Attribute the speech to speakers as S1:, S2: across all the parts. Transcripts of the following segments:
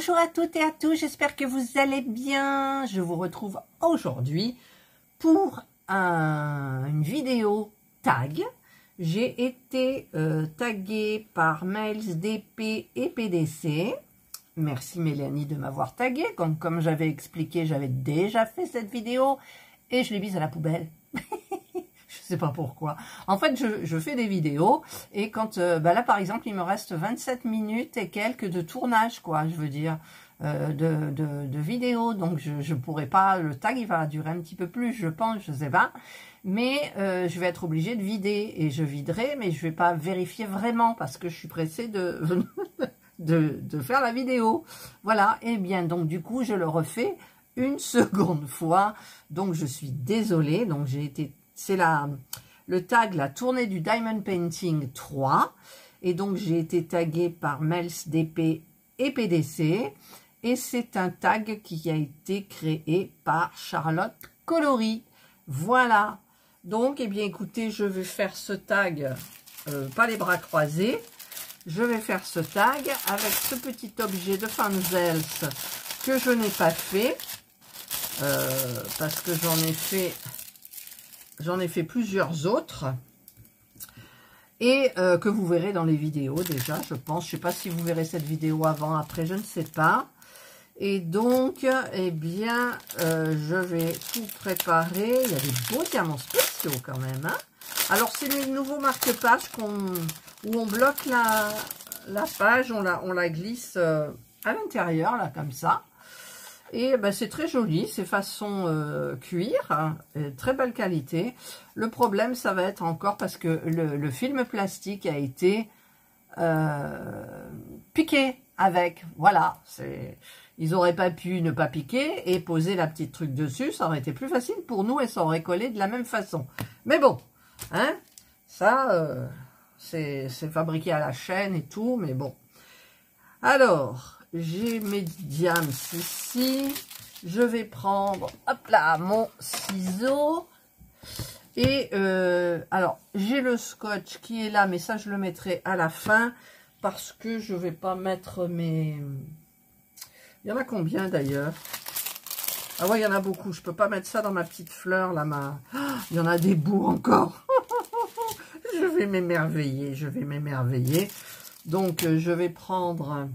S1: Bonjour à toutes et à tous, j'espère que vous allez bien. Je vous retrouve aujourd'hui pour une vidéo tag. J'ai été taguée par Mails, DP et PDC. Merci Mélanie de m'avoir taguée. Comme j'avais expliqué, j'avais déjà fait cette vidéo et je l'ai mise à la poubelle. Je sais pas pourquoi. En fait, je fais des vidéos et quand, là par exemple, il me reste 27 minutes et quelques de tournage, quoi, je veux dire, de vidéos. Donc, je pourrais pas, le tag, il va durer un petit peu plus, je pense, je sais pas. Mais je vais être obligée de vider et je viderai, mais je vais pas vérifier vraiment parce que je suis pressée de faire la vidéo. Voilà, et bien, donc du coup, je le refais une seconde fois. Donc, je suis désolée. Donc, j'ai été... C'est le tag, la tournée du Diamond Painting 3. Et donc, j'ai été taguée par Mels, DP et PDC. Et c'est un tag qui a été créé par Charlotte Coloris. Voilà. Donc, eh bien, écoutez, je vais faire ce tag, pas les bras croisés. Je vais faire ce tag avec ce petit objet de Fanzels que je n'ai pas fait. Parce que j'en ai fait plusieurs autres et que vous verrez dans les vidéos déjà, je pense. Je ne sais pas si vous verrez cette vidéo avant, après, je ne sais pas. Et donc, eh bien, je vais tout préparer. Il y a des beaux diamants spéciaux quand même. Hein. Alors, c'est les nouveaux marque-pages où on bloque la page, on la glisse à l'intérieur, là, comme ça. Et ben, c'est très joli, c'est façon cuir, hein, très belle qualité. Le problème, ça va être encore parce que le film plastique a été piqué avec. Voilà, ils n'auraient pas pu ne pas piquer et poser la petite truc dessus. Ça aurait été plus facile pour nous et ça aurait collé de la même façon. Mais bon, hein, ça, c'est fabriqué à la chaîne et tout, mais bon. Alors... j'ai mes diams ici. Je vais prendre, hop là, mon ciseau. Et alors, j'ai le scotch qui est là, mais ça, je le mettrai à la fin parce que je vais pas mettre mes... Il y en a combien d'ailleurs? Ah ouais, il y en a beaucoup. Je peux pas mettre ça dans ma petite fleur, là. Il y en a des bouts encore. Je vais m'émerveiller, je vais m'émerveiller. Donc, je vais prendre...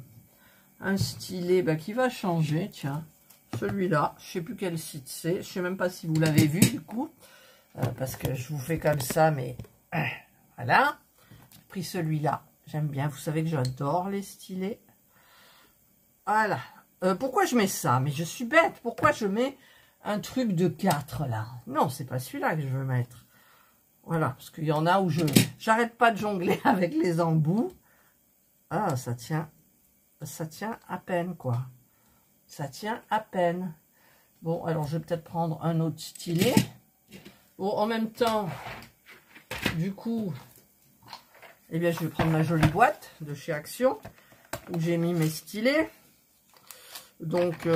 S1: un stylet qui va changer, tiens, celui-là, je sais plus quel site c'est, je sais même pas si vous l'avez vu du coup, parce que je vous fais comme ça, mais voilà, j'ai pris celui-là, j'aime bien, vous savez que j'adore les stylets, voilà, pourquoi je mets ça? Mais je suis bête, pourquoi je mets un truc de 4 là? Non, c'est pas celui-là que je veux mettre, voilà, parce qu'il y en a où j'arrête pas de jongler avec les embouts, ah, ça tient à peine, quoi. Ça tient à peine. Bon, alors, je vais peut-être prendre un autre stylet. Bon, en même temps, du coup, eh bien, je vais prendre ma jolie boîte de chez Action, où j'ai mis mes stylets. Donc,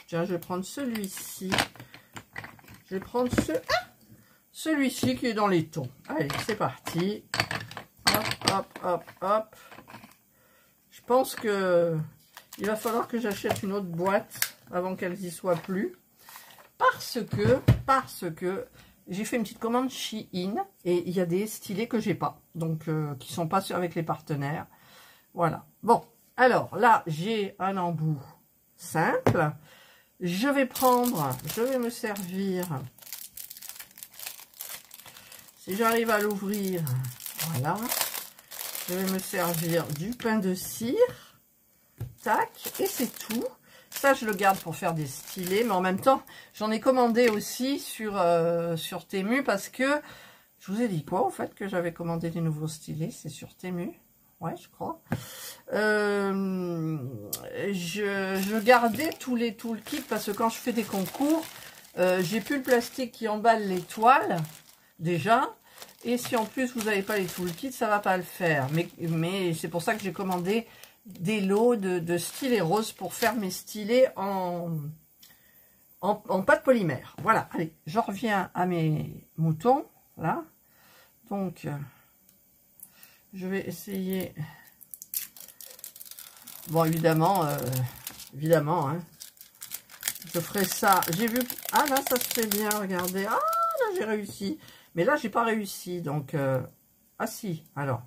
S1: tiens, je vais prendre celui-ci. Je vais prendre celui-ci qui est dans les tons. Allez, c'est parti. Hop, hop, hop, hop. Je pense que il va falloir que j'achète une autre boîte avant qu'elles y soient plus. Parce que j'ai fait une petite commande Shein et il y a des stylets que j'ai pas. Donc, qui sont pas avec les partenaires. Voilà. Bon, alors là, j'ai un embout simple. Je vais me servir. Si j'arrive à l'ouvrir, voilà. Je vais me servir du pain de cire. Tac, et c'est tout. Ça, je le garde pour faire des stylets. Mais en même temps, j'en ai commandé aussi sur Temu. Parce que, je vous ai dit quoi, au fait, que j'avais commandé des nouveaux stylets. C'est sur Temu. Ouais, je crois. Je gardais tout le kit. Parce que quand je fais des concours, j'ai plus le plastique qui emballe les toiles. Déjà. Et si en plus vous n'avez pas les toolkits, ça va pas le faire. Mais c'est pour ça que j'ai commandé des lots de stylets roses pour faire mes stylets en pâte polymère. Voilà, allez, je reviens à mes moutons, là. Donc, je vais essayer Bon, évidemment, évidemment, hein. Je ferai ça. J'ai vu... Ah, là, ça se fait bien, regardez. Ah, là, j'ai réussi. Mais là, j'ai pas réussi, donc... Ah, si, alors.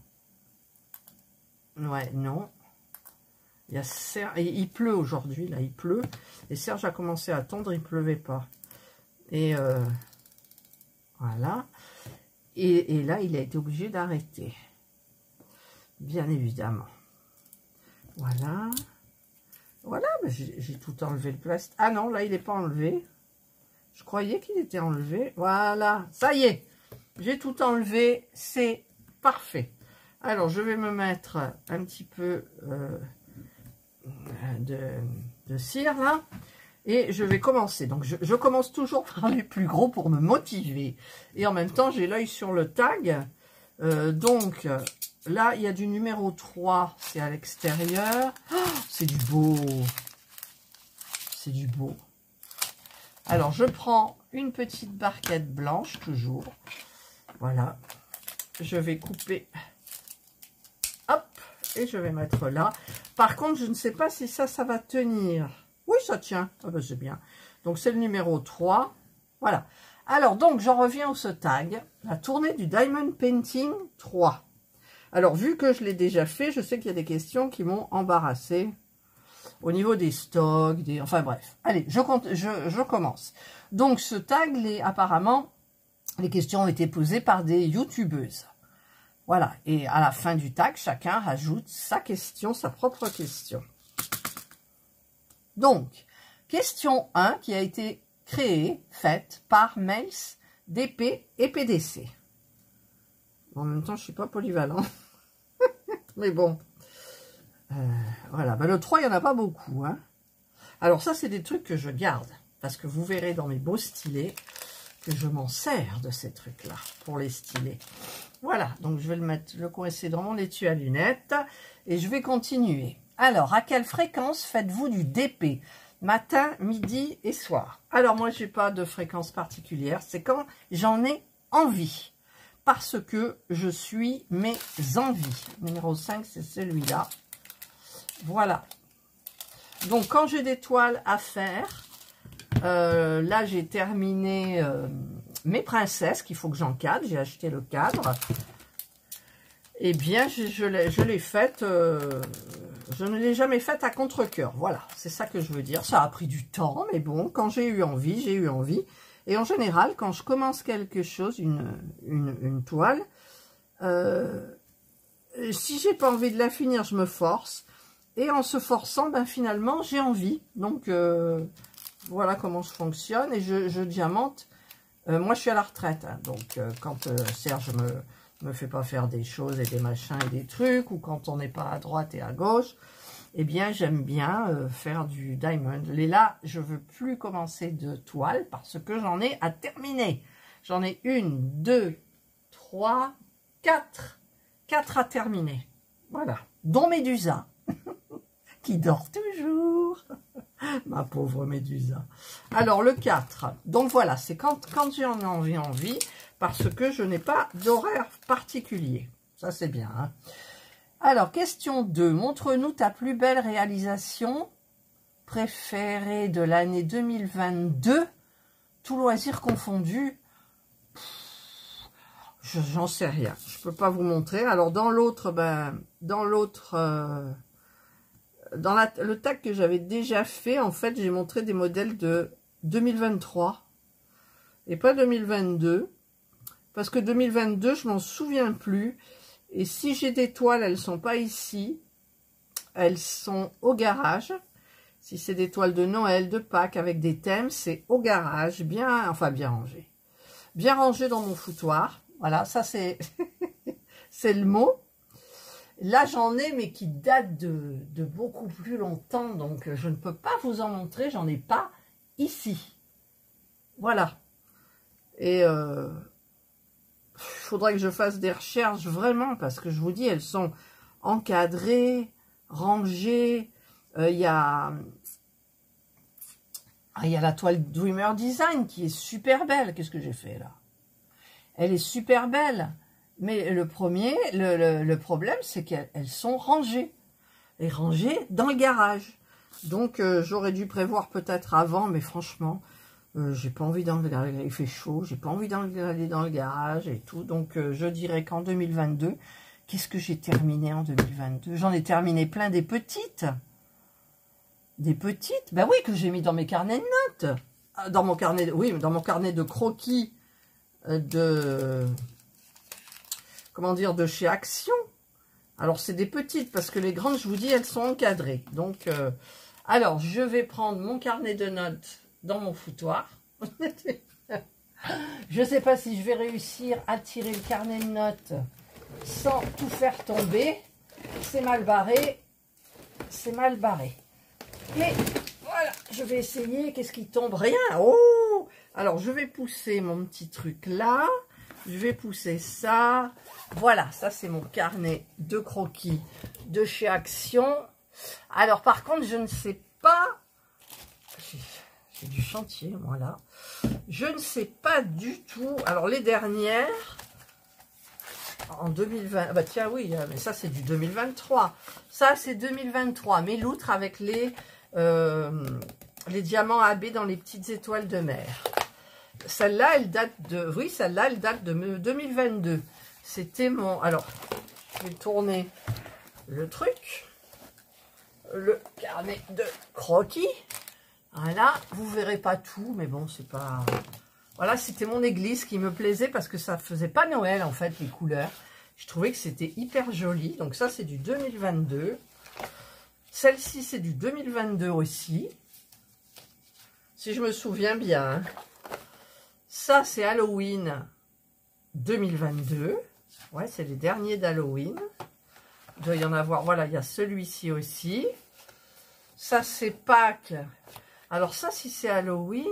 S1: Ouais, non. Il y a Serge... Il pleut aujourd'hui, là, il pleut. Et Serge a commencé à tondre, il pleuvait pas. Et voilà. Et là, il a été obligé d'arrêter. Bien évidemment. Voilà. Voilà, j'ai tout enlevé le plastique. Ah non, là, il n'est pas enlevé. Je croyais qu'il était enlevé. Voilà, ça y est. J'ai tout enlevé. C'est parfait. Alors, je vais me mettre un petit peu de cire, là. Et je vais commencer. Donc, je commence toujours par les plus gros pour me motiver. Et en même temps, j'ai l'œil sur le tag. Donc... Là, il y a du numéro 3, c'est à l'extérieur. Oh, c'est du beau. C'est du beau. Alors, je prends une petite barquette blanche, toujours. Voilà. Je vais couper. Hop. Et je vais mettre là. Par contre, je ne sais pas si ça va tenir. Oui, ça tient. Ah ben, c'est bien. Donc, c'est le numéro 3. Voilà. Alors, donc, j'en reviens au tag. La tournée du Diamond Painting 3. Alors, vu que je l'ai déjà fait, je sais qu'il y a des questions qui m'ont embarrassé au niveau des stocks, enfin bref. Allez, je commence. Donc, ce tag, apparemment, les questions ont été posées par des youtubeuses. Voilà, et à la fin du tag, chacun rajoute sa question, sa propre question. Donc, question 1 qui a été faite par Mails, DP et PDC. En même temps, je ne suis pas polyvalent. Mais bon. Voilà. Ben, le 3, il n'y en a pas beaucoup. Hein. Alors ça, c'est des trucs que je garde. Parce que vous verrez dans mes beaux stylets que je m'en sers de ces trucs-là pour les stylets. Voilà. Donc, je vais le coincer dans mon étui à lunettes. Et je vais continuer. Alors, à quelle fréquence faites-vous du DP? Matin, midi et soir. Alors, moi, je n'ai pas de fréquence particulière. C'est quand j'en ai envie. Parce que je suis mes envies. Numéro 5, c'est celui-là. Voilà. Donc, quand j'ai des toiles à faire, là, j'ai terminé mes princesses, qu'il faut que j'encadre. J'ai acheté le cadre. Eh bien, je l'ai faite... je ne l'ai jamais faite à contre-cœur. Voilà, c'est ça que je veux dire. Ça a pris du temps, mais bon, quand j'ai eu envie, j'ai eu envie. Et en général, quand je commence quelque chose, une toile, si j'ai pas envie de la finir, je me force. Et en se forçant, ben finalement, j'ai envie. Donc, voilà comment je fonctionne. Et je diamante. Moi, je suis à la retraite. Hein, donc, quand Serge me fait pas faire des choses et des machins et des trucs, ou quand on n'est pas à droite et à gauche, eh bien, j'aime bien faire du diamond. Et là, je veux plus commencer de toile parce que j'en ai à terminer. J'en ai 1, 2, 3, 4. 4 à terminer. Voilà. Dont Médusa, qui dort toujours. Ma pauvre Médusa. Alors, le 4. Donc, voilà, c'est quand j'en ai envie, parce que je n'ai pas d'horaire particulier. Ça, c'est bien, hein. Alors, question 2. Montre-nous ta plus belle réalisation préférée de l'année 2022, tout loisir confondu. J'en sais rien. Je ne peux pas vous montrer. Alors, dans l'autre, le tag que j'avais déjà fait, en fait, j'ai montré des modèles de 2023 et pas 2022. Parce que 2022, je m'en souviens plus. Et si j'ai des toiles, elles ne sont pas ici. Elles sont au garage. Si c'est des toiles de Noël, de Pâques, avec des thèmes, c'est au garage. Bien rangé. Bien rangé dans mon foutoir. Voilà, ça c'est c'est le mot. Là, j'en ai, mais qui datent de beaucoup plus longtemps. Donc, je ne peux pas vous en montrer. J'en ai pas ici. Voilà. Et... il faudrait que je fasse des recherches vraiment, parce que je vous dis, elles sont encadrées, rangées. Il y a la toile Dreamer Design qui est super belle. Qu'est-ce que j'ai fait là? Elle est super belle. Mais le problème, c'est qu'elles sont rangées. est rangé dans le garage. Donc, j'aurais dû prévoir peut-être avant, mais franchement, j'ai pas envie d'aller, il fait chaud, j'ai pas envie d'aller dans le garage et tout. Donc, je dirais qu'en 2022, qu'est-ce que j'ai terminé en 2022? J'en ai terminé plein des petites. Des petites, ben oui, que j'ai mis dans mes carnets de notes. Dans mon carnet, oui, dans mon carnet de croquis comment dire, de chez Action. Alors, c'est des petites, parce que les grandes, je vous dis, elles sont encadrées. Donc, alors, je vais prendre mon carnet de notes dans mon foutoir. Je ne sais pas si je vais réussir à tirer le carnet de notes sans tout faire tomber. C'est mal barré. C'est mal barré. Mais voilà, je vais essayer. Qu'est-ce qui tombe? Rien. Oh! Alors, je vais pousser mon petit truc là. Je vais pousser ça. Voilà, ça c'est mon carnet de croquis de chez Action. Alors, par contre, je ne sais pas... J'ai du chantier, moi, là. Je ne sais pas du tout... Alors, les dernières... En 2020... Bah, tiens, oui, mais ça, c'est du 2023. Ça, c'est 2023. Mes loutres avec les diamants AB dans les petites étoiles de mer. Celle-là, elle date de... Oui, celle-là, elle date de 2022. C'était mon... Alors, je vais tourner le truc. Le carnet de croquis. Voilà, vous verrez pas tout, mais bon, c'est pas... Voilà, c'était mon église qui me plaisait parce que ça faisait pas Noël, en fait, les couleurs. Je trouvais que c'était hyper joli. Donc ça, c'est du 2022. Celle-ci, c'est du 2022 aussi. Si je me souviens bien. Hein. Ça, c'est Halloween 2022. Ouais, c'est les derniers d'Halloween. Il doit y en avoir. Voilà, il y a celui-ci aussi. Ça, c'est Pâques. Alors ça, si c'est Halloween,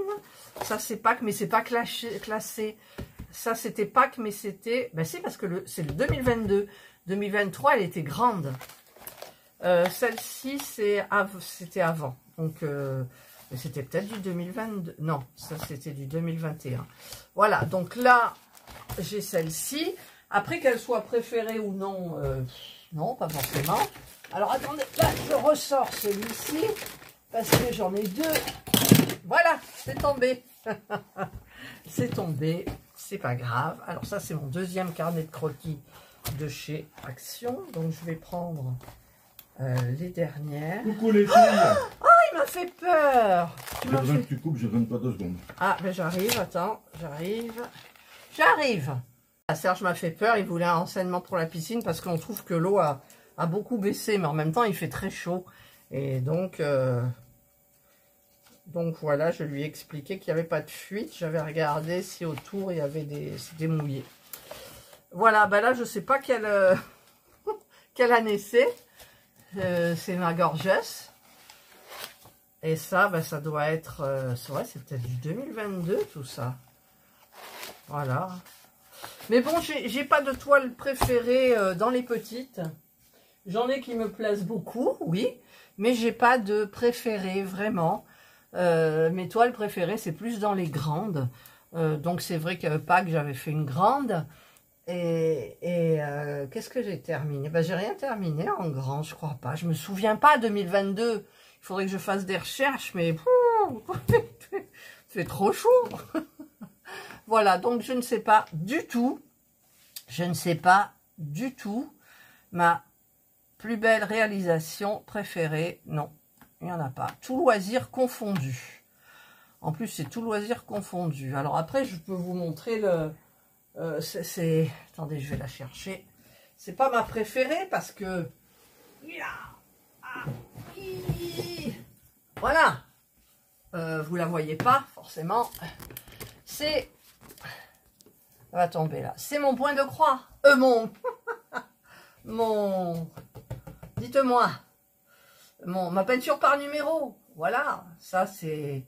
S1: ça, c'est Pâques, mais c'est pas classé. Ça, c'était Pâques, mais c'était... Ben, c'est parce que c'est le 2022. 2023, elle était grande. Celle-ci, c'était avant. Donc... c'était peut-être du 2022. Non, ça c'était du 2021. Voilà, donc là, j'ai celle-ci. Après, qu'elle soit préférée ou non, non, pas forcément. Alors, attendez, là, je ressors celui-ci, parce que j'en ai deux. Voilà, c'est tombé. C'est tombé, c'est pas grave. Alors, ça, c'est mon deuxième carnet de croquis de chez Action. Donc, je vais prendre les dernières.
S2: Coucou les filles.
S1: Il m'a fait peur.
S2: J'ai besoin que tu coupes, je rentre pas 2 secondes.
S1: Ah, ben j'arrive, attends, j'arrive. Serge m'a fait peur, il voulait un renseignement pour la piscine parce qu'on trouve que l'eau a beaucoup baissé, mais en même temps, il fait très chaud. Et donc voilà, je lui ai expliqué qu'il n'y avait pas de fuite. J'avais regardé si autour, il y avait c'était mouillé. Voilà, ben là, je sais pas quelle année c'est. C'est ma gorgeuse. Et ça, ben, ça doit être... ouais, c'est peut-être du 2022, tout ça. Voilà. Mais bon, j'ai pas de toile préférée dans les petites. J'en ai qui me plaisent beaucoup, oui. Mais j'ai pas de préférée, vraiment. Mes toiles préférées, c'est plus dans les grandes. Donc, c'est vrai que Pâques, j'avais fait une grande. Et qu'est-ce que j'ai terminé? Ben, j'ai rien terminé en grand, je crois pas. Je me souviens pas, 2022. Il faudrait que je fasse des recherches, mais c'est trop chaud. Voilà, donc je ne sais pas du tout. Je ne sais pas du tout. Ma plus belle réalisation préférée, non, il n'y en a pas. Tout loisir confondu. En plus, c'est tout loisir confondu. Alors après, je peux vous montrer le... Attendez, je vais la chercher. C'est pas ma préférée parce que... Voilà. Vous la voyez pas, forcément. C'est... Ça va tomber là. C'est mon point de croix. Mon... Dites-moi. Ma peinture par numéro. Voilà. Ça, c'est...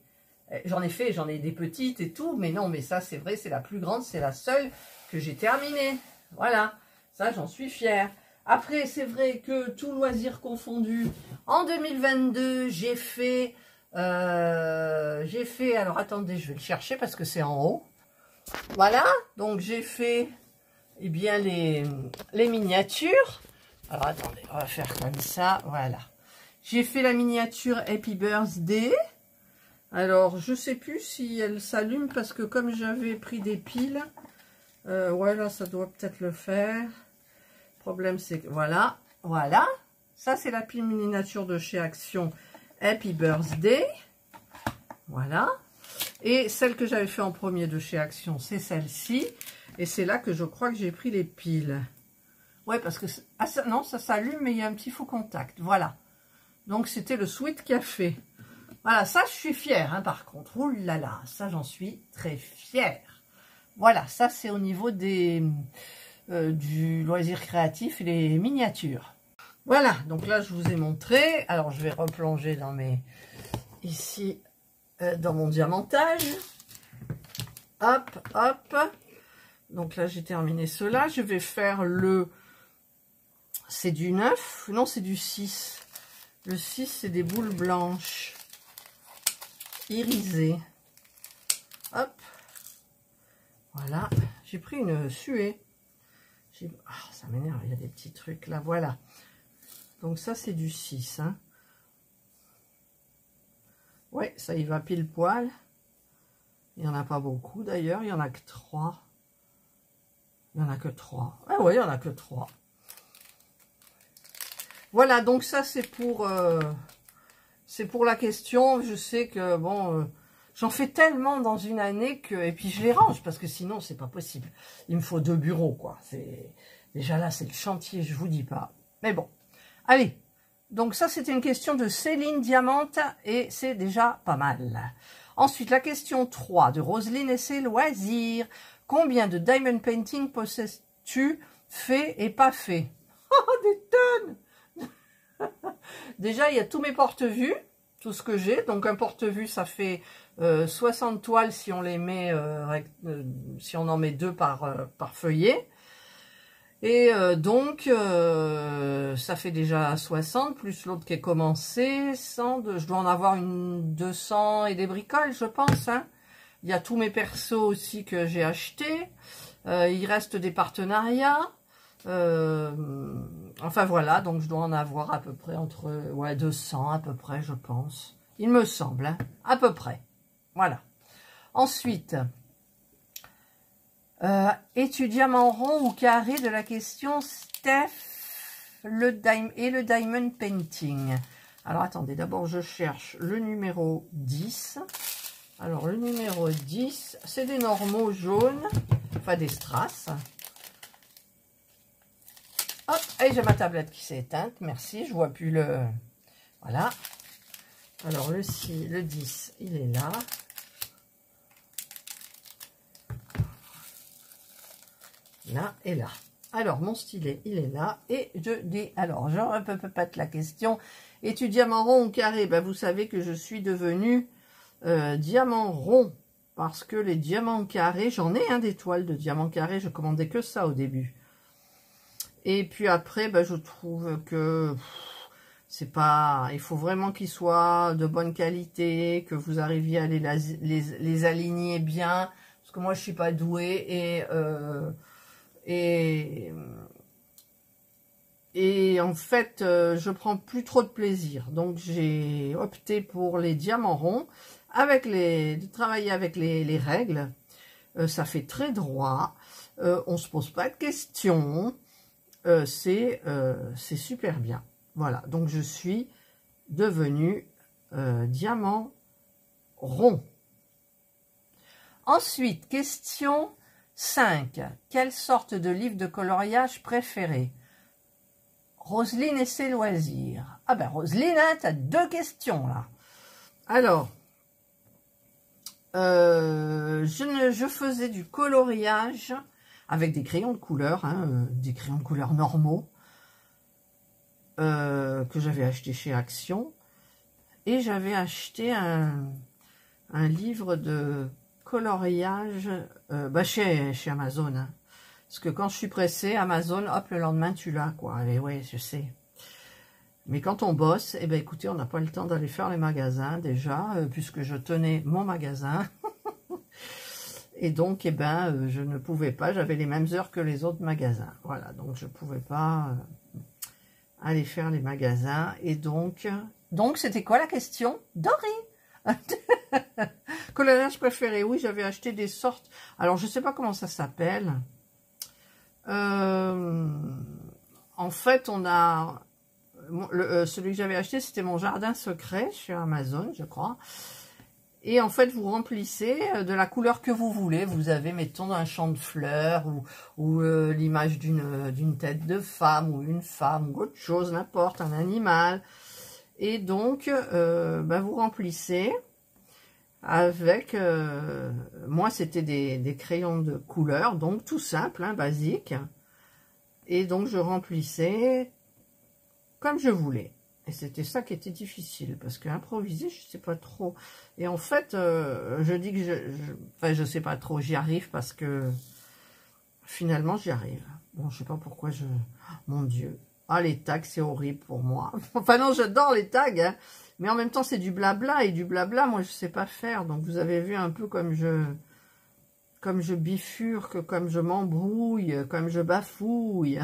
S1: J'en ai des petites et tout. Mais non, mais ça, c'est vrai, c'est la plus grande. C'est la seule que j'ai terminée. Voilà. Ça, j'en suis fière. Après, c'est vrai que tout loisir confondu, en 2022, j'ai fait, alors attendez, je vais le chercher parce que c'est en haut. Voilà, donc j'ai fait, eh bien, les miniatures. Alors attendez, on va faire comme ça, voilà. J'ai fait la miniature Happy Birthday. Alors, je sais plus si elle s'allume parce que comme j'avais pris des piles, ouais, là, ça doit peut-être le faire. Le problème, c'est que, voilà, voilà. Ça, c'est la pile miniature de chez Action Happy Birthday. Voilà. Et celle que j'avais fait en premier de chez Action, c'est celle-ci. Et c'est là que je crois que j'ai pris les piles. Ouais, parce que... Ah, ça, non, ça s'allume, mais il y a un petit faux contact. Voilà. Donc, c'était le Sweet Café. Voilà, ça, je suis fière, hein, par contre. Ouh là là, ça, j'en suis très fière. Voilà, ça, c'est au niveau des du loisir créatif et les miniatures. Voilà, donc là, je vous ai montré. Alors, je vais replonger dans mes... Ici, dans mon diamantage. Hop, hop. Donc là, j'ai terminé cela. Je vais faire le... C'est du 9. Non, c'est du 6. Le 6, c'est des boules blanches. Irisées. Hop. Voilà. J'ai pris une suée. Ah, ça m'énerve, il y a des petits trucs là. Voilà. Donc ça, c'est du 6. Hein. Ouais, ça y va pile poil. Il n'y en a pas beaucoup d'ailleurs. Il n'y en a que 3. Il n'y en a que 3. Ah ouais, il n'y en a que 3. Voilà, donc ça, c'est pour la question. Je sais que, bon, j'en fais tellement dans une année que... Et puis, je les range parce que sinon, c'est pas possible. Il me faut 2 bureaux, quoi. Déjà là, c'est le chantier, je vous dis pas. Mais bon, allez. Donc ça, c'était une question de Céline Diamante et c'est déjà pas mal. Ensuite, la question 3 de Roselyne et ses loisirs. Combien de diamond painting possèdes-tu fait et pas fait? Oh, des tonnes! Déjà, il y a tous mes porte-vues, tout ce que j'ai. Donc, un porte-vue, ça fait 60 toiles si on les met, si on en met 2 par feuillet. Et donc, ça fait déjà 60, plus l'autre qui est commencé. 100, je dois en avoir une 200 et des bricoles, je pense. Hein. Il y a tous mes persos aussi que j'ai achetés. Il reste des partenariats. Enfin voilà, donc je dois en avoir à peu près entre 200 à peu près, je pense. Il me semble, hein, à peu près. Voilà. Ensuite, es-tu diamant rond ou carré de la question Steph le diamond painting. Alors attendez, d'abord je cherche le numéro 10. Alors le numéro 10, c'est des normaux jaunes, enfin des strass. Hop, et j'ai ma tablette qui s'est éteinte, merci, je vois plus le... Voilà. Alors le 10, il est là. Là et là. Alors mon stylet, il est là. Et je dis, alors je ne peux pas te la question. Es-tu diamant rond ou carré? Ben, vous savez que je suis devenue diamant rond. Parce que les diamants carrés, j'en ai des toiles de diamants carrés, je commandais que ça au début. Et puis après, ben, je trouve que c'est pas... Il faut vraiment qu'ils soient de bonne qualité, que vous arriviez à les aligner bien. Parce que moi, je suis pas douée et en fait, je prends plus trop de plaisir. Donc, j'ai opté pour les diamants ronds, de travailler avec les règles. Ça fait très droit. On se pose pas de questions. C'est super bien. Voilà, donc je suis devenue diamant rond. Ensuite, question 5. Quelle sorte de livre de coloriage préféré? Roselyne et ses loisirs. Ah ben Roselyne, hein, tu as 2 questions là. Alors, je faisais du coloriage avec des crayons de couleur, des crayons de couleur normaux que j'avais acheté chez Action. Et j'avais acheté un livre de coloriage chez Amazon. Hein. Parce que quand je suis pressée, Amazon, hop, le lendemain, tu l'as, quoi. Et ouais, je sais. Mais quand on bosse, eh ben, écoutez, on n'a pas le temps d'aller faire les magasins, déjà, puisque je tenais mon magasin. Et donc, eh ben, je ne pouvais pas, j'avais les mêmes heures que les autres magasins. Voilà, donc je ne pouvais pas... aller faire les magasins. Et donc c'était quoi la question? Dory. Coloriage préféré, oui, j'avais acheté des sortes. Alors, je sais pas comment ça s'appelle. En fait, on a... celui que j'avais acheté, c'était mon jardin secret sur Amazon, je crois. Et en fait, vous remplissez de la couleur que vous voulez. Vous avez, mettons, un champ de fleurs ou l'image d'une tête de femme ou une femme ou autre chose, n'importe, un animal. Et donc, vous remplissez avec... moi, c'était des crayons de couleur, donc tout simple, hein, basique. Et donc, je remplissais comme je voulais. Et c'était ça qui était difficile, parce que improviser, je sais pas trop. Et en fait, je dis que je sais pas trop, j'y arrive parce que finalement, j'y arrive. Bon, je sais pas pourquoi mon Dieu. Ah, les tags, c'est horrible pour moi. Enfin non, j'adore les tags, hein, mais en même temps, c'est du blabla, et du blabla, moi, je sais pas faire. Donc, vous avez vu un peu comme je bifurque, comme je m'embrouille, comme je bafouille.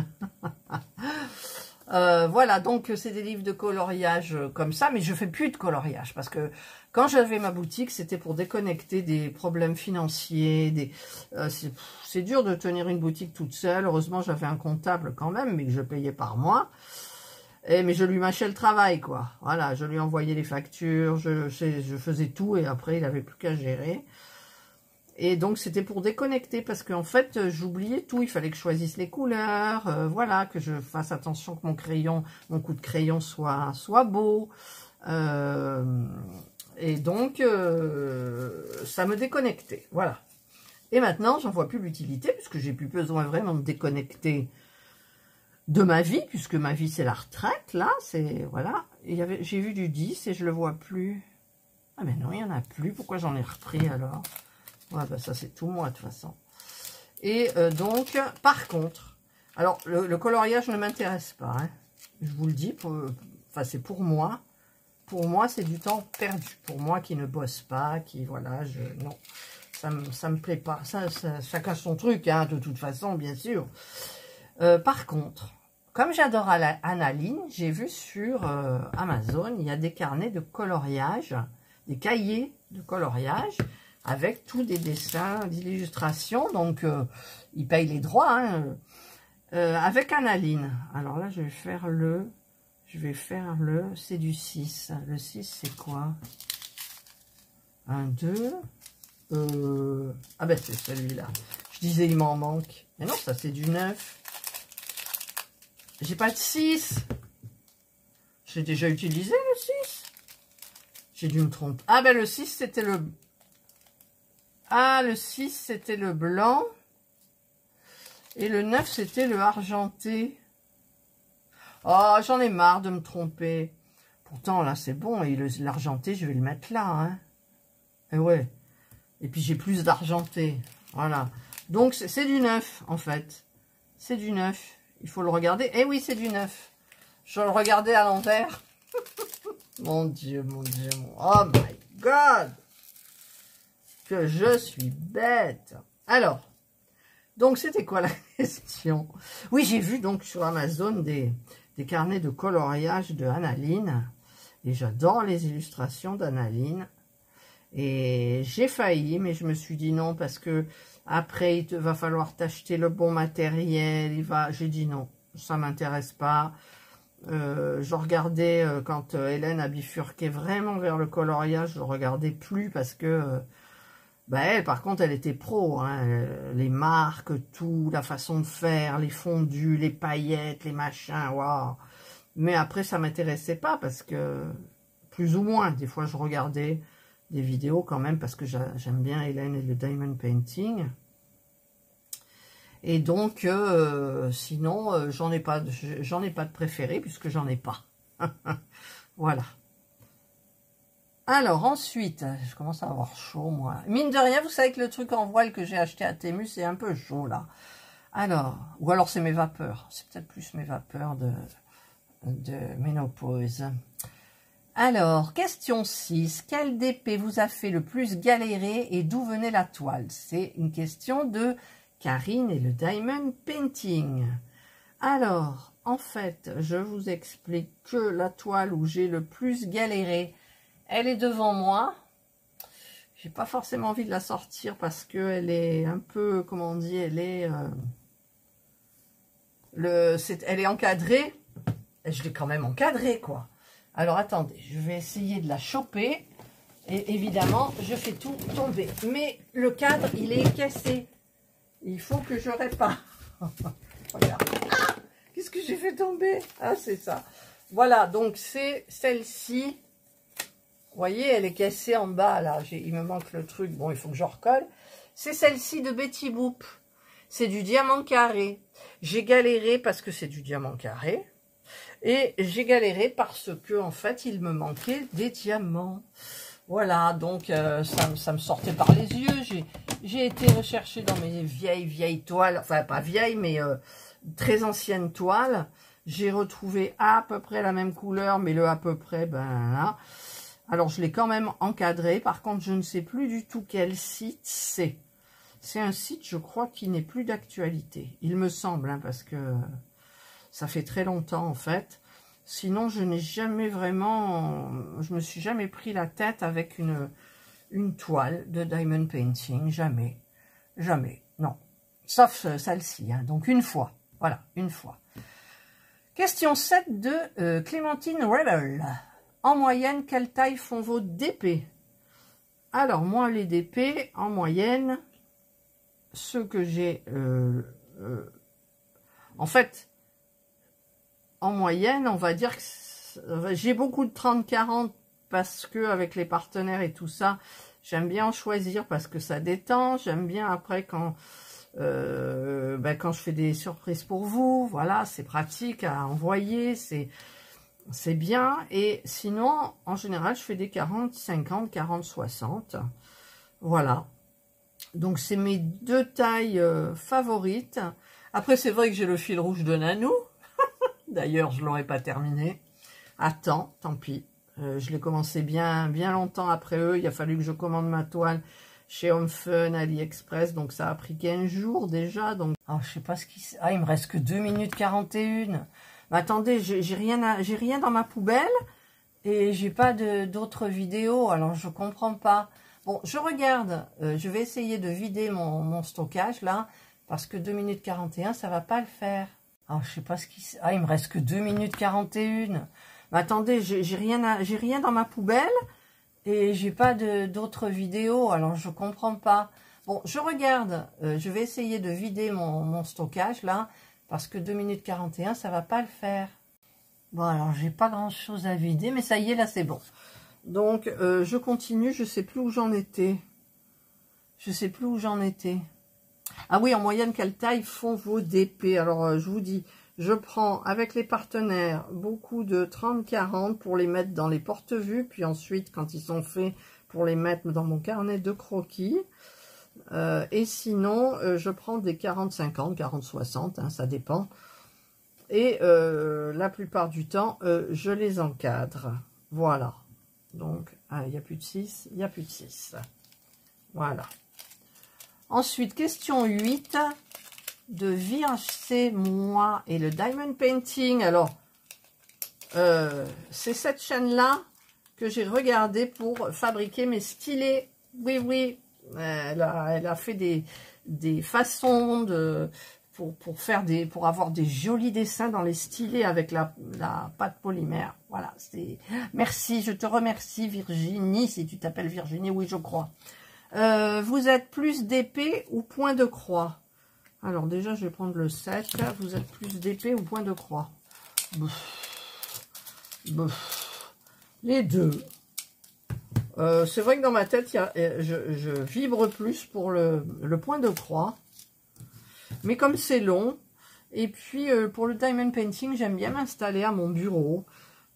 S1: Voilà, donc c'est des livres de coloriage comme ça, mais je fais plus de coloriage parce que quand j'avais ma boutique, c'était pour déconnecter des problèmes financiers. C'est dur de tenir une boutique toute seule. Heureusement, j'avais un comptable quand même, mais que je payais par mois. Mais je lui mâchais le travail, quoi. Voilà, je lui envoyais les factures, je faisais tout et après, il n'avait plus qu'à gérer. Et donc, c'était pour déconnecter parce qu'en fait, j'oubliais tout. Il fallait que je choisisse les couleurs, voilà, que je fasse attention que mon coup de crayon soit beau. Et donc, ça me déconnectait, voilà. Et maintenant, j'en vois plus l'utilité puisque j'ai plus besoin vraiment de déconnecter de ma vie, puisque ma vie, c'est la retraite, là, c'est, voilà. J'ai vu du 10 et je le vois plus. Ah, mais non, il n'y en a plus. Pourquoi j'en ai repris, alors ? Ouais, bah ça, c'est tout moi, de toute façon. Et donc, par contre, alors, le coloriage ne m'intéresse pas, hein. Je vous le dis, enfin, c'est pour moi. Pour moi, c'est du temps perdu. Pour moi qui ne bosse pas, qui, voilà, non, ça me plaît pas. Chacun son truc, hein, de toute façon, bien sûr. Par contre, comme j'adore Analine, j'ai vu sur Amazon, il y a des carnets de coloriage, des cahiers de coloriage, avec tous des dessins, des illustrations, donc ils payent les droits, hein, avec Analine. Alors là, je vais faire c'est du 6. Le 6, c'est quoi? 1, 2, ah ben c'est celui-là. Je disais, il m'en manque. Mais non, ça c'est du 9. J'ai pas de 6. J'ai déjà utilisé le 6. J'ai dû me tromper. Ah ben le 6, c'était le... Ah, le 6, c'était le blanc. Et le 9, c'était le argenté. Oh, j'en ai marre de me tromper. Pourtant, là, c'est bon. Et l'argenté, je vais le mettre là. Hein. Et ouais. Et puis, j'ai plus d'argenté. Voilà. Donc, c'est du 9, en fait. C'est du 9. Il faut le regarder. Eh oui, c'est du 9. Je le regardais à l'envers. Mon Dieu, mon Dieu. Oh my God. Que je suis bête. Alors, donc c'était quoi la question? Oui, j'ai vu donc sur Amazon des carnets de coloriage de Analine. Et j'adore les illustrations d'Analine. Et j'ai failli, mais je me suis dit non, parce que après, il va falloir t'acheter le bon matériel. J'ai dit non, ça m'intéresse pas. Je regardais quand Hélène a bifurqué vraiment vers le coloriage, je ne regardais plus parce que... elle, par contre, elle était pro, hein, les marques, tout, la façon de faire, les fondus, les paillettes, les machins, waouh. Mais après, ça m'intéressait pas parce que, plus ou moins, des fois, je regardais des vidéos quand même parce que j'aime bien Hélène et le diamond painting. Et donc, sinon, j'en ai pas de préféré puisque j'en ai pas. Voilà. Alors, ensuite, je commence à avoir chaud, moi. Mine de rien, vous savez que le truc en voile que j'ai acheté à Temu, c'est un peu chaud, là. Alors, ou alors c'est mes vapeurs. C'est peut-être plus mes vapeurs de ménopause. Alors, question 6. Quel DP vous a fait le plus galérer et d'où venait la toile? C'est une question de Karine et le Diamond Painting. Alors, en fait, je vous explique que la toile où j'ai le plus galéré, elle est devant moi. J'ai pas forcément envie de la sortir parce qu'elle est un peu, comment on dit, elle est encadrée. Et je l'ai quand même encadrée, quoi. Alors, attendez, je vais essayer de la choper. Et évidemment, je fais tout tomber. Mais le cadre, il est cassé. Il faut que je répare. Regarde. Ah, qu'est-ce que j'ai fait tomber? Ah, c'est ça. Voilà, donc c'est celle-ci. Vous voyez, elle est cassée en bas, là. Il me manque le truc. Bon, il faut que je recolle. C'est celle-ci de Betty Boop. C'est du diamant carré. J'ai galéré parce que c'est du diamant carré. Et j'ai galéré parce que, en fait, il me manquait des diamants. Voilà, donc ça me sortait par les yeux. J'ai été rechercher dans mes vieilles toiles. Enfin, pas vieilles, mais très anciennes toiles. J'ai retrouvé à peu près la même couleur, mais le à peu près, ben là... Alors, je l'ai quand même encadré. Par contre, je ne sais plus du tout quel site c'est. C'est un site, je crois, qui n'est plus d'actualité. Il me semble, hein, parce que ça fait très longtemps, en fait. Sinon, je n'ai jamais vraiment... Je me suis jamais pris la tête avec une toile de diamond painting. Jamais. Jamais. Non. Sauf celle-ci. Hein. Donc, une fois. Voilà, une fois. Question 7 de Clémentine Rebel. En moyenne, quelle taille font vos DP? Alors, moi, les DP, en moyenne, ceux que j'ai... en fait, en moyenne, on va dire que j'ai beaucoup de 30-40 parce que avec les partenaires et tout ça, j'aime bien en choisir parce que ça détend. J'aime bien après quand je fais des surprises pour vous. Voilà, c'est pratique à envoyer, c'est bien. Et sinon, en général, je fais des 40, 50, 40, 60. Voilà. Donc, c'est mes deux tailles favorites. Après, c'est vrai que j'ai le fil rouge de Nanou. D'ailleurs, je ne l'aurais pas terminé. Attends, tant pis. Je l'ai commencé bien longtemps après eux. Il a fallu que je commande ma toile chez Home Fun, AliExpress. Donc, ça a pris 15 jours déjà. Donc, oh, je sais pas ce qui... Ah, il me reste que 2 minutes 41. Mais attendez, j'ai rien dans ma poubelle. Et j'ai pas d'autres vidéos. Alors, je comprends pas. Bon, je regarde. Je vais essayer de vider mon stockage, là. Parce que 2 minutes 41, ça va pas le faire. Ah, je sais pas ce qui... Ah, il me reste que 2 minutes 41. Mais attendez, j'ai rien dans ma poubelle. Et j'ai pas d'autres vidéos. Alors, je comprends pas. Bon, je regarde. Je vais essayer de vider mon stockage, là. Parce que 2 minutes 41, ça va pas le faire. Bon, alors, j'ai pas grand-chose à vider. Mais ça y est, là, c'est bon. Donc, je continue. Je sais plus où j'en étais. Je sais plus où j'en étais. Ah oui, en moyenne, quelle taille font vos DP? Alors, je vous dis, je prends avec les partenaires beaucoup de 30-40 pour les mettre dans les porte-vues. Puis ensuite, quand ils sont faits, pour les mettre dans mon carnet de croquis. Et sinon, je prends des 40-50, 40-60, hein, ça dépend. Et la plupart du temps, je les encadre. Voilà. Donc, il n'y a plus de 6, il n'y a plus de 6. Voilà. Ensuite, question 8 de Virge, c'est moi et le Diamond Painting. Alors, c'est cette chaîne-là que j'ai regardée pour fabriquer mes stylés. Oui, oui, elle a fait des façons pour avoir des jolis dessins dans les stylés avec la pâte polymère. Voilà, merci, je te remercie Virginie, si tu t'appelles Virginie, oui, je crois. Vous êtes plus d'épée ou point de croix? Alors déjà, je vais prendre le 7. Vous êtes plus d'épée ou point de croix? Les deux. C'est vrai que dans ma tête, je vibre plus pour le point de croix. Mais comme c'est long, et puis pour le diamond painting, j'aime bien m'installer à mon bureau.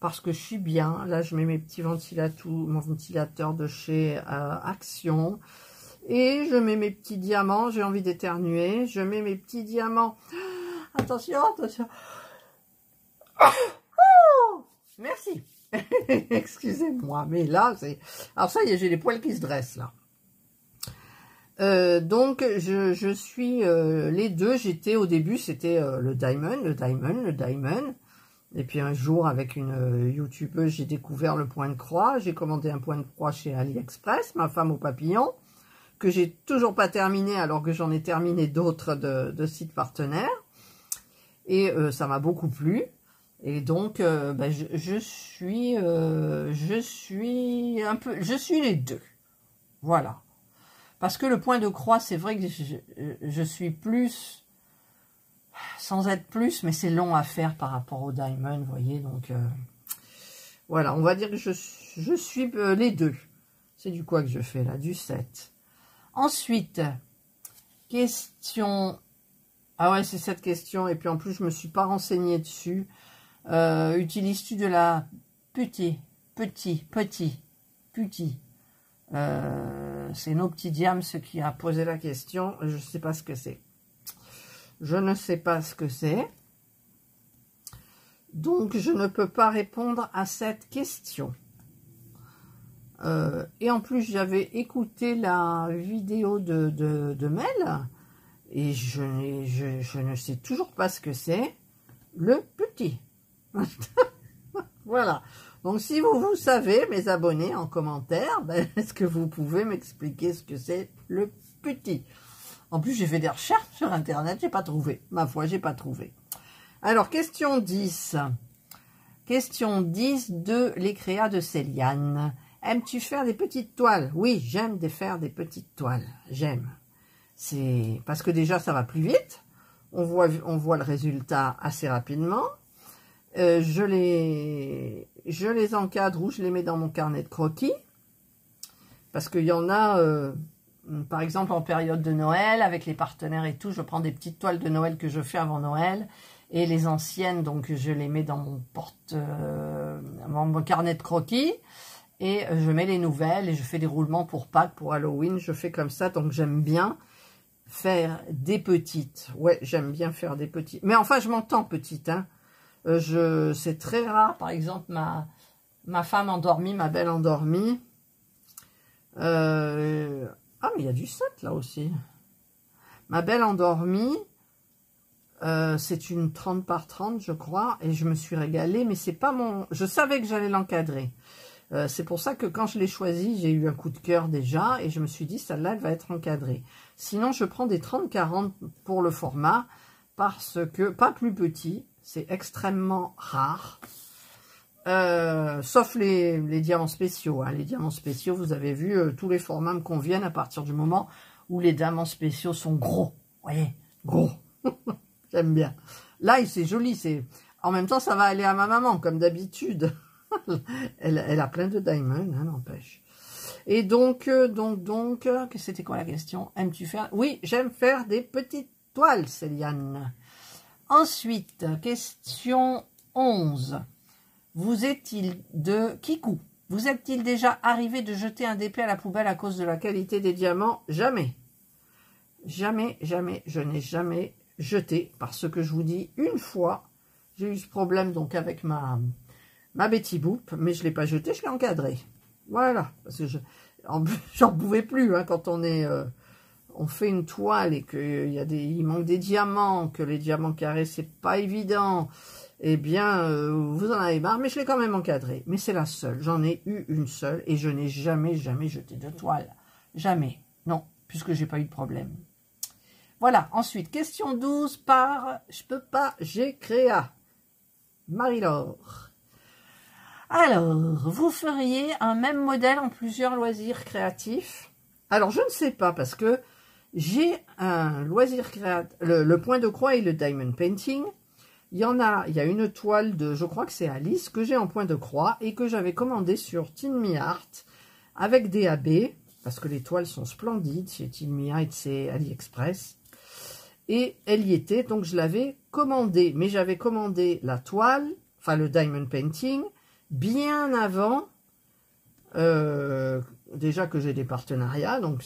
S1: Parce que je suis bien. Là, je mets mes petits ventilateurs, mon ventilateur de chez Action. Et je mets mes petits diamants. J'ai envie d'éternuer. Je mets mes petits diamants. Attention, attention. Oh, merci. Excusez-moi. Mais là, c'est... Alors ça y est, j'ai les poils qui se dressent, là. Donc, je suis les deux. J'étais au début, c'était le diamond. Et puis un jour, avec une youtubeuse, j'ai découvert le point de croix. J'ai commandé un point de croix chez AliExpress, ma femme au papillon, que j'ai toujours pas terminé, alors que j'en ai terminé d'autres de sites partenaires. Et ça m'a beaucoup plu. Et donc, ben, je suis les deux. Voilà. Parce que le point de croix, c'est vrai que je suis plus, sans être plus, mais c'est long à faire par rapport au diamond, vous voyez. Donc, voilà, on va dire que je suis les deux. C'est du quoi que je fais là? Du 7. Ensuite, question... Ah ouais, c'est cette question. Et puis en plus, je me suis pas renseignée dessus. Utilises-tu de la petit. C'est nos petits diams qui a posé la question. Je ne sais pas ce que c'est. Je ne sais pas ce que c'est. Donc, je ne peux pas répondre à cette question. Et en plus, j'avais écouté la vidéo de Mel. Et je ne sais toujours pas ce que c'est. Le petit. Voilà. Donc, si vous savez, mes abonnés, en commentaire, ben, est-ce que vous pouvez m'expliquer ce que c'est le petit? En plus, j'ai fait des recherches sur Internet, j'ai pas trouvé. Ma foi, j'ai pas trouvé. Alors, question 10. Question 10 de l'écréa de Céliane. Aimes-tu faire des petites toiles? Oui, j'aime faire des petites toiles. J'aime. C'est parce que déjà, ça va plus vite. On voit le résultat assez rapidement. Je les encadre ou je les mets dans mon carnet de croquis. Parce qu'il y en a, par exemple, en période de Noël, avec les partenaires et tout, je prends des petites toiles de Noël que je fais avant Noël. Et les anciennes, donc, je les mets dans mon carnet de croquis. Et je mets les nouvelles et je fais des roulements pour Pâques, pour Halloween. Je fais comme ça, donc j'aime bien faire des petites. Ouais, j'aime bien faire des petites. Mais enfin, je m'entends petite, hein. C'est très rare, par exemple, ma femme endormie, ma belle endormie. Ah, mais il y a du 7 là aussi. Ma belle endormie, c'est une 30 par 30, je crois, et je me suis régalée, mais c'est pas mon... Je savais que j'allais l'encadrer. C'est pour ça que quand je l'ai choisie, j'ai eu un coup de cœur déjà, et je me suis dit, celle-là, elle va être encadrée. Sinon, je prends des 30-40 pour le format, parce que, pas plus petit, c'est extrêmement rare. Sauf les diamants spéciaux. Hein. Les diamants spéciaux, vous avez vu, tous les formats me conviennent à partir du moment où les diamants spéciaux sont gros. Vous voyez, gros. J'aime bien. Là, c'est joli. En même temps, ça va aller à ma maman, comme d'habitude. elle a plein de diamonds, hein, n'empêche. Et donc, c'était quoi la question? Aimes-tu faire? Oui, j'aime faire des petites toiles, Céliane. Ensuite, question 11. Vous est-il de Kikou? Vous est-il déjà arrivé de jeter un DP à la poubelle à cause de la qualité des diamants? Jamais. Jamais, jamais, je n'ai jamais jeté. Parce que je vous dis, une fois, j'ai eu ce problème donc avec ma Betty Boop, mais je ne l'ai pas jeté, je l'ai encadré. Voilà. Parce que j'en pouvais plus, hein, quand on fait une toile et qu'il manque des diamants, que les diamants carrés, c'est pas évident, eh bien, vous en avez marre, mais je l'ai quand même encadré. Mais c'est la seule, j'en ai eu une seule, et je n'ai jamais, jamais jeté de toile. Jamais, non, puisque j'ai pas eu de problème. Voilà, ensuite, question 12 par, je peux pas, j'ai créa. Marie-Laure. Alors, vous feriez un même modèle en plusieurs loisirs créatifs? Alors, je ne sais pas, parce que j'ai un loisir créatif, le point de croix et le diamond painting. Il y a une toile de, je crois que c'est Alice, que j'ai en point de croix et que j'avais commandé sur Tinmi Art avec DAB, parce que les toiles sont splendides chez Tinmi Art, c'est AliExpress. Et elle y était, donc je l'avais commandé. Mais j'avais commandé la toile, enfin le diamond painting, bien avant, déjà que j'ai des partenariats, donc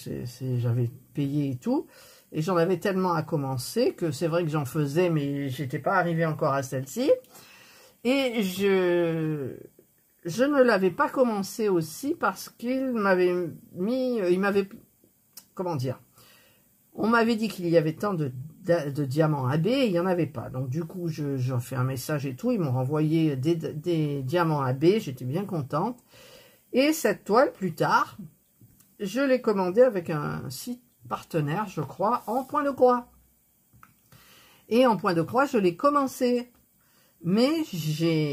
S1: j'avais payé et tout. Et j'en avais tellement à commencer que c'est vrai que j'en faisais, mais j'étais pas arrivée encore à celle-ci. Et je ne l'avais pas commencé aussi parce qu'il m'avait mis, comment dire, On m'avait dit qu'il y avait tant de diamants AB, et il n'y en avait pas. Donc du coup, j'en fais un message et tout. Ils m'ont renvoyé des diamants AB, j'étais bien contente. Et cette toile, plus tard, je l'ai commandée avec un site partenaire, je crois, en point de croix. Et en point de croix, je l'ai commencé. Mais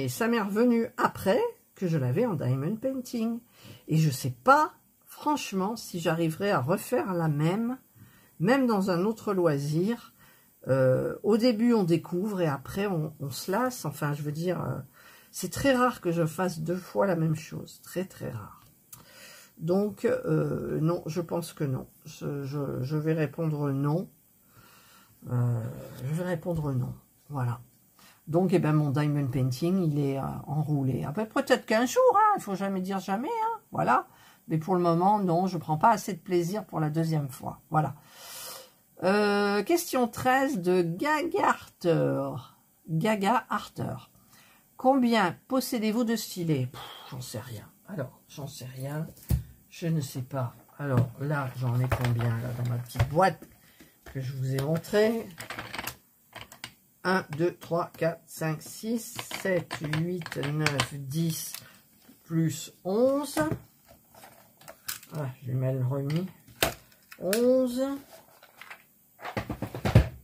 S1: ça m'est revenu après que je l'avais en diamond painting. Et je ne sais pas, franchement, si j'arriverai à refaire la même dans un autre loisir. Au début, on découvre et après, on se lasse. Enfin, je veux dire, c'est très rare que je fasse 2 fois la même chose. Très, très rare. Donc, non, je pense que non. Je vais répondre non. Je vais répondre non. Voilà. Donc, eh ben, mon diamond painting, il est enroulé. Après, peut-être qu'un jour, hein, il ne faut jamais dire jamais. Hein, voilà. Mais pour le moment, non, je ne prends pas assez de plaisir pour la 2e fois. Voilà. Question 13 de Gaga Arthur. Combien possédez-vous de stylets? J'en sais rien. Alors, j'en sais rien. Je ne sais pas. Alors, là, j'en ai combien, là, dans ma petite boîte que je vous ai montré. 1, 2, 3, 4, 5, 6, 7, 8, 9, 10, plus 11. Ah, j'ai mal remis. 11.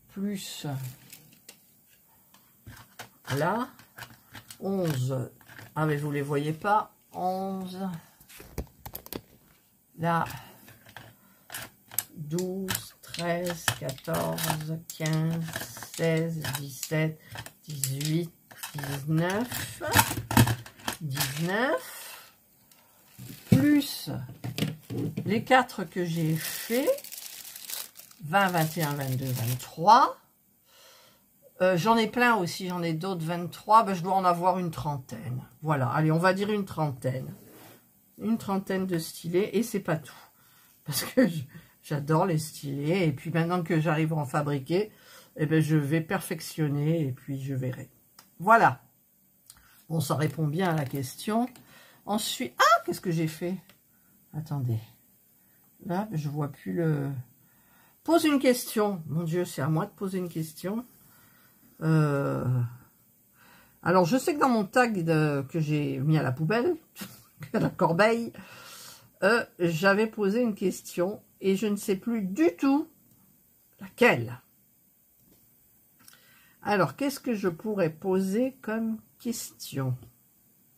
S1: Plus là. 11. Ah, mais vous ne les voyez pas. 11. Là. 12, 13, 14, 15, 16, 17, 18, 19, 19, plus les 4 que j'ai fait, 20, 21, 22, 23, j'en ai plein aussi, j'en ai d'autres 23, ben je dois en avoir une trentaine, voilà, allez, on va dire une trentaine de stylets, et c'est pas tout, parce que j'adore les stylets, et puis maintenant que j'arrive à en fabriquer, eh ben, je vais perfectionner, et puis je verrai. Voilà. Bon, ça répond bien à la question. Ensuite, ah, qu'est-ce que j'ai fait? Attendez. Là, je vois plus le... Pose une question. Mon Dieu, c'est à moi de poser une question. Alors, je sais que dans mon tag que j'ai mis à la poubelle, à la corbeille, j'avais posé une question, et je ne sais plus du tout laquelle. Alors, qu'est-ce que je pourrais poser comme question?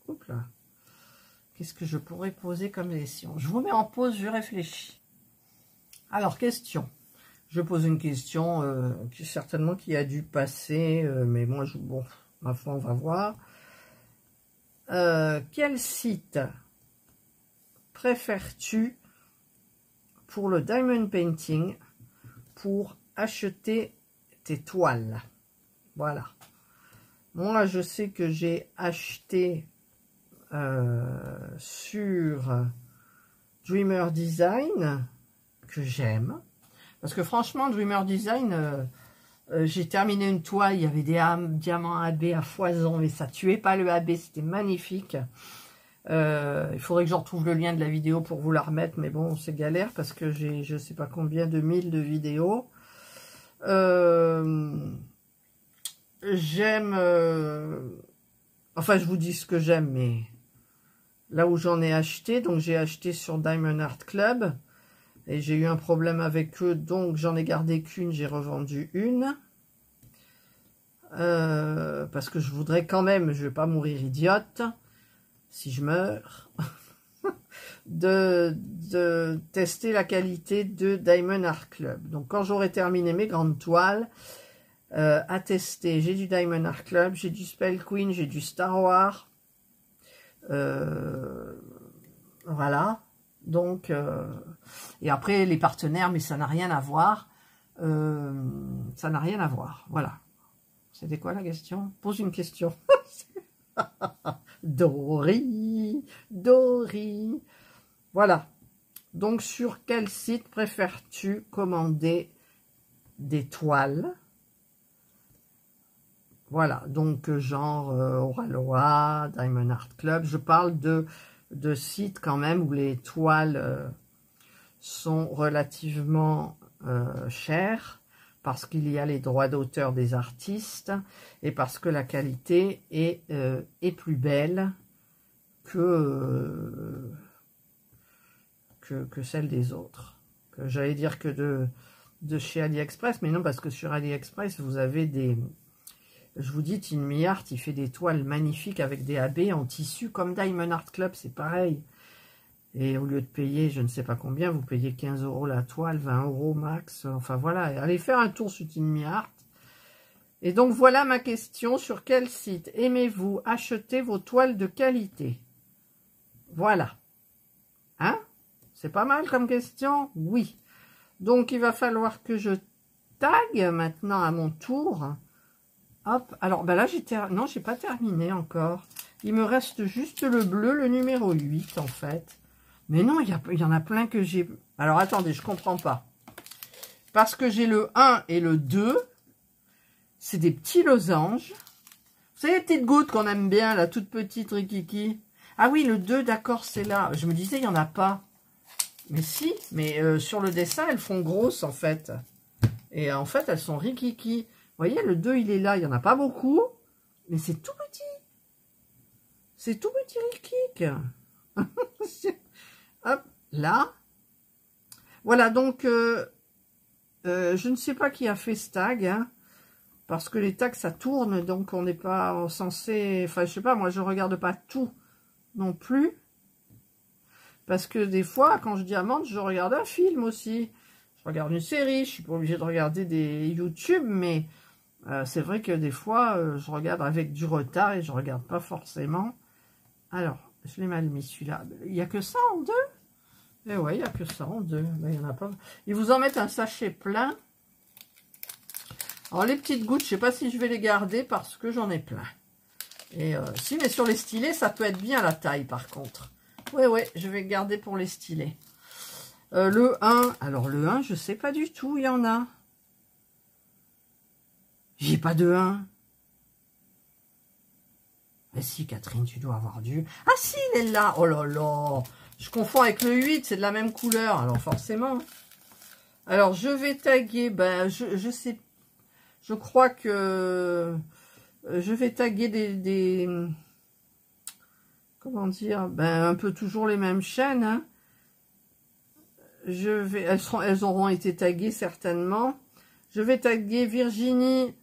S1: Oups là. Qu'est-ce que je pourrais poser comme question? Je vous mets en pause, je réfléchis. Alors, question. Je pose une question qui certainement qui a dû passer, mais moi, bon, ma foi, on va voir. Quel site préfères-tu pour le diamond painting pour acheter tes toiles? Voilà. Moi, je sais que j'ai acheté sur Dreamer Design, que j'aime. Parce que franchement, Dreamer Design, j'ai terminé une toile, il y avait des diamants AB à foison, mais ça tuait pas le AB, c'était magnifique. Il faudrait que j'en retrouve le lien de la vidéo pour vous la remettre, mais bon, c'est galère parce que j'ai je sais pas combien de mille de vidéos. J'aime, enfin je vous dis ce que j'aime, mais là où j'en ai acheté, donc j'ai acheté sur Diamond Art Club, et j'ai eu un problème avec eux, donc j'en ai gardé qu'une, j'ai revendu une, parce que je voudrais quand même, je vais pas mourir idiote, si je meurs, de tester la qualité de Diamond Art Club. Donc quand j'aurai terminé mes grandes toiles, à tester, j'ai du Diamond Art Club, j'ai du Spell Queen, j'ai du Star Wars, voilà, donc, et après les partenaires, mais ça n'a rien à voir, ça n'a rien à voir, voilà. C'était quoi la question? Pose une question. Dory, voilà. Donc, sur quel site préfères-tu commander des toiles? Voilà, donc genre Oraloa, Diamond Art Club. Je parle de sites quand même où les toiles sont relativement cher, parce qu'il y a les droits d'auteur des artistes et parce que la qualité est plus belle que celle des autres. J'allais dire que de chez AliExpress, mais non, parce que sur AliExpress, vous avez des... Je vous dis, Tinmi Art, il fait des toiles magnifiques avec des AB en tissu, comme Diamond Art Club, c'est pareil. Et au lieu de payer, je ne sais pas combien, vous payez 15 € la toile, 20 € max. Enfin voilà, allez faire un tour sur Tinmi Art. Et donc voilà ma question, sur quel site aimez-vous acheter vos toiles de qualité? Voilà. Hein? C'est pas mal comme question? Oui. Donc il va falloir que je tag maintenant à mon tour. Hop, alors ben là non, j'ai pas terminé encore. Il me reste juste le bleu, le numéro 8 en fait. Mais non, il y en a plein que j'ai... Alors attendez, je comprends pas. Parce que j'ai le 1 et le 2, c'est des petits losanges. Vous savez les petites gouttes qu'on aime bien, la toute petite rikiki. Ah oui, le 2, d'accord, c'est là. Je me disais, il n'y en a pas. Mais si, mais sur le dessin, elles font grosses en fait. Et en fait, elles sont rikiki. Vous voyez, le 2, il est là. Il n'y en a pas beaucoup, mais c'est tout petit. C'est tout petit rikik. Hop, là. Voilà, donc, je ne sais pas qui a fait ce tag, hein, parce que les tags, ça tourne, donc on n'est pas censé... Enfin, je sais pas, moi, je regarde pas tout non plus. Parce que des fois, quand je diamante, je regarde un film aussi. Je regarde une série, je suis pas obligée de regarder des YouTube, mais c'est vrai que des fois, je regarde avec du retard et je regarde pas forcément. Alors, je l'ai mal mis celui-là. Il n'y a que ça en deux? Eh ouais, il n'y a que ça en deux. Ben, il y en a pas. Ils vous en mettent un sachet plein. Alors, les petites gouttes, je sais pas si je vais les garder parce que j'en ai plein. Et si, mais sur les stylés, ça peut être bien la taille par contre. Ouais, je vais garder pour les stylés. Le 1, alors le 1, je sais pas du tout, il y en a. J'ai pas de 1. Mais si, Catherine, tu dois avoir du... Ah si, il est là. Oh là là. Je confonds avec le 8, c'est de la même couleur, alors forcément. Alors, je vais taguer, ben, je sais, je crois que je vais taguer des comment dire, ben, un peu toujours les mêmes chaînes, hein. Elles auront été taguées certainement. Je vais taguer Virginie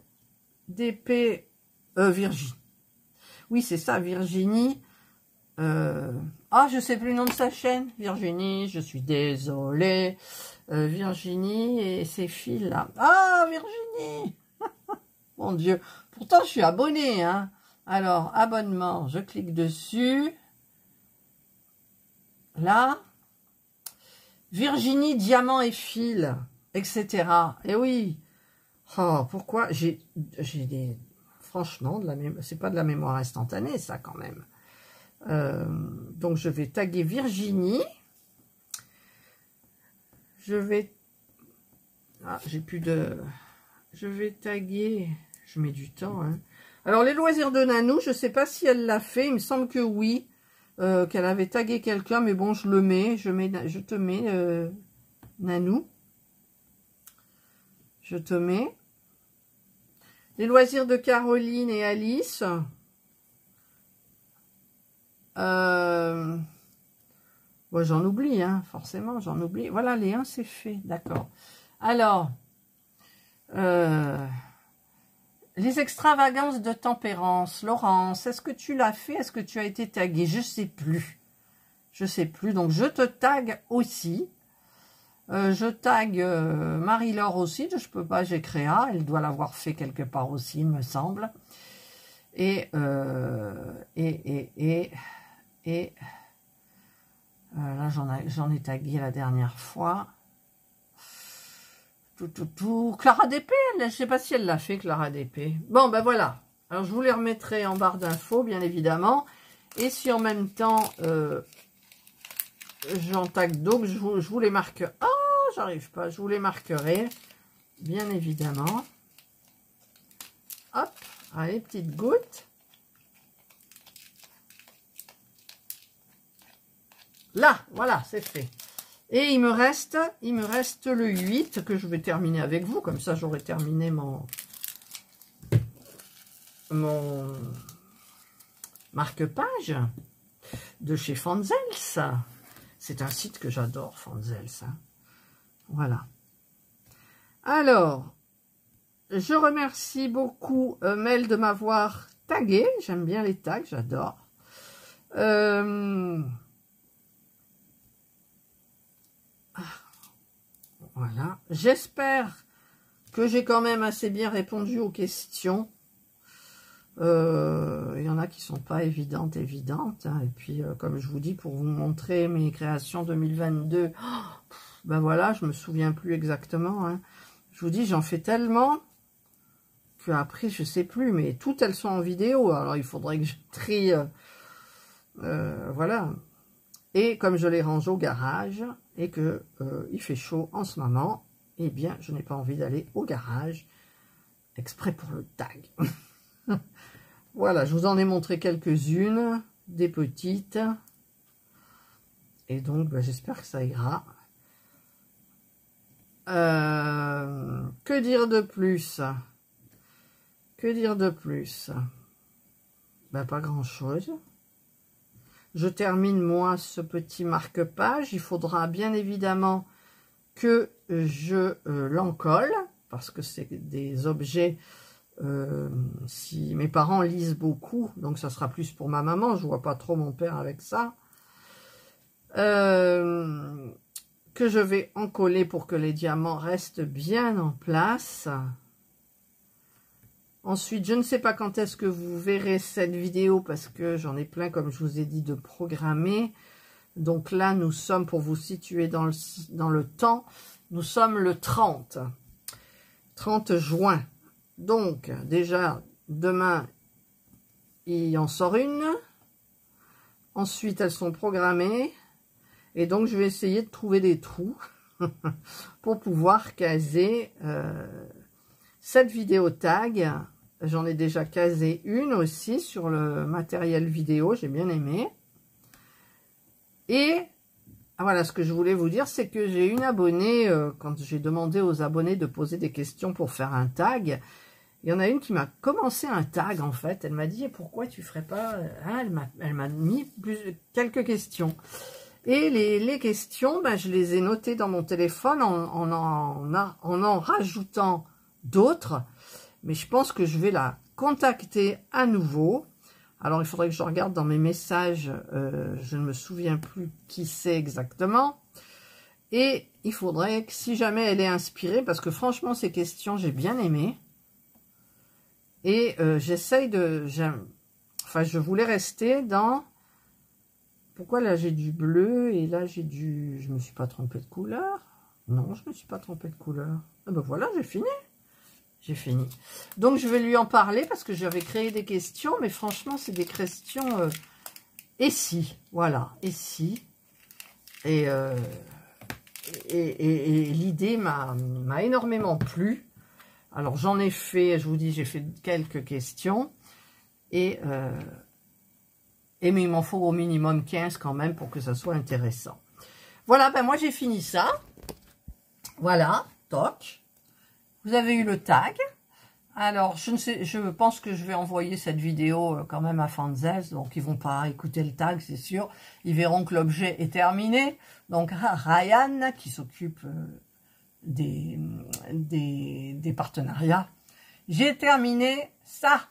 S1: DP, Virginie. Oui, c'est ça, Virginie. Ah, je sais plus le nom de sa chaîne. Virginie, je suis désolée. Virginie et ses filles là. Ah, Virginie. Mon Dieu. Pourtant, je suis abonnée, hein. Alors, abonnement, je clique dessus. Là. Virginie, diamant et fil, etc. Et oui. Oh, pourquoi j'ai des... Franchement, c'est pas de la mémoire instantanée, ça, quand même. Donc, je vais taguer Virginie. Je vais... Ah, j'ai plus de... Je vais taguer... Je mets du temps, hein. Alors, les loisirs de Nanou, je sais pas si elle l'a fait. Il me semble que oui. Qu'elle avait tagué quelqu'un, mais bon, je le mets. Je te mets, Nanou. Je te mets. Les loisirs de Caroline et Alice. Bon, j'en oublie, hein, forcément, j'en oublie. Voilà, les 1, c'est fait, d'accord. Alors, les extravagances de tempérance. Laurence, est-ce que tu l'as fait? Est-ce que tu as été tagué? Je sais plus. Je sais plus, donc je te tag aussi. Je tag Marie-Laure aussi, je peux pas, j'ai créé, elle doit l'avoir fait quelque part aussi, il me semble. Et là, j'en ai tagué la dernière fois. Clara DP, je sais pas si elle l'a fait, Clara DP. Bon, ben voilà. Alors, je vous les remettrai en barre d'infos, bien évidemment. Et si en même temps, j'en tag d'autres, je vous les marque. Oh, j'arrive pas, je vous les marquerai, bien évidemment. Hop, allez, petite goutte. Là, voilà, c'est fait. Et il me reste le 8 que je vais terminer avec vous. Comme ça, j'aurai terminé mon marque-page de chez Fanzels. C'est un site que j'adore, Fanzels. Hein. Voilà. Alors, je remercie beaucoup Mel de m'avoir tagué. J'aime bien les tags, j'adore. Voilà. J'espère que j'ai quand même assez bien répondu aux questions. Il y en a qui sont pas évidentes. Hein. Et puis, comme je vous dis, pour vous montrer mes créations 2022, ben voilà, je me souviens plus exactement. Hein. Je vous dis, j'en fais tellement que après, je sais plus. Mais toutes, elles sont en vidéo. Alors, il faudrait que je trie. Voilà. Et comme je les range au garage et que il fait chaud en ce moment, eh bien, je n'ai pas envie d'aller au garage exprès pour le tag. Voilà, je vous en ai montré quelques-unes, des petites. Et donc, ben, j'espère que ça ira. Que dire de plus? Que dire de plus? Ben, pas grand-chose. Je termine, moi, ce petit marque-page. Il faudra bien évidemment que je l'encolle, parce que c'est des objets... si mes parents lisent beaucoup, donc ça sera plus pour ma maman, je vois pas trop mon père avec ça, que je vais encoller pour que les diamants restent bien en place. Ensuite, je ne sais pas quand est-ce que vous verrez cette vidéo, parce que j'en ai plein, comme je vous ai dit, de programmer. Donc là, nous sommes, pour vous situer dans le temps, nous sommes le 30 juin. Donc, déjà, demain, il en sort une. Ensuite, elles sont programmées. Et donc, je vais essayer de trouver des trous pour pouvoir caser cette vidéo tag. J'en ai déjà casé une aussi sur le matériel vidéo. J'ai bien aimé. Et voilà, ce que je voulais vous dire, c'est que j'ai une abonnée, quand j'ai demandé aux abonnés de poser des questions pour faire un tag, il y en a une qui m'a commencé un tag, en fait. Elle m'a dit, pourquoi tu ferais pas... Hein, elle m'a mis quelques questions. Et les questions, ben, je les ai notées dans mon téléphone en rajoutant d'autres. Mais je pense que je vais la contacter à nouveau. Alors, il faudrait que je regarde dans mes messages. Je ne me souviens plus qui c'est exactement. Et il faudrait que, si jamais elle est inspirée, parce que franchement, ces questions, j'ai bien aimé. Et j'essaye de... Enfin, je voulais rester dans... Pourquoi là, j'ai du bleu et là, j'ai du... Je me suis pas trompée de couleur? Non, je me suis pas trompée de couleur. Ah ben voilà, j'ai fini. J'ai fini. Donc, je vais lui en parler parce que j'avais créé des questions. Mais franchement, c'est des questions... et si, voilà, et si. Et l'idée m'a énormément plu. Alors, j'en ai fait, je vous dis, j'ai fait quelques questions. Mais il m'en faut au minimum 15 quand même pour que ça soit intéressant. Voilà, ben moi, j'ai fini ça. Voilà, toc. Vous avez eu le tag. Alors, je pense que je vais envoyer cette vidéo quand même à Fanzels. Donc, ils vont pas écouter le tag, c'est sûr. Ils verront que l'objet est terminé. Donc, Ryan, qui s'occupe... des partenariats. J'ai terminé ça,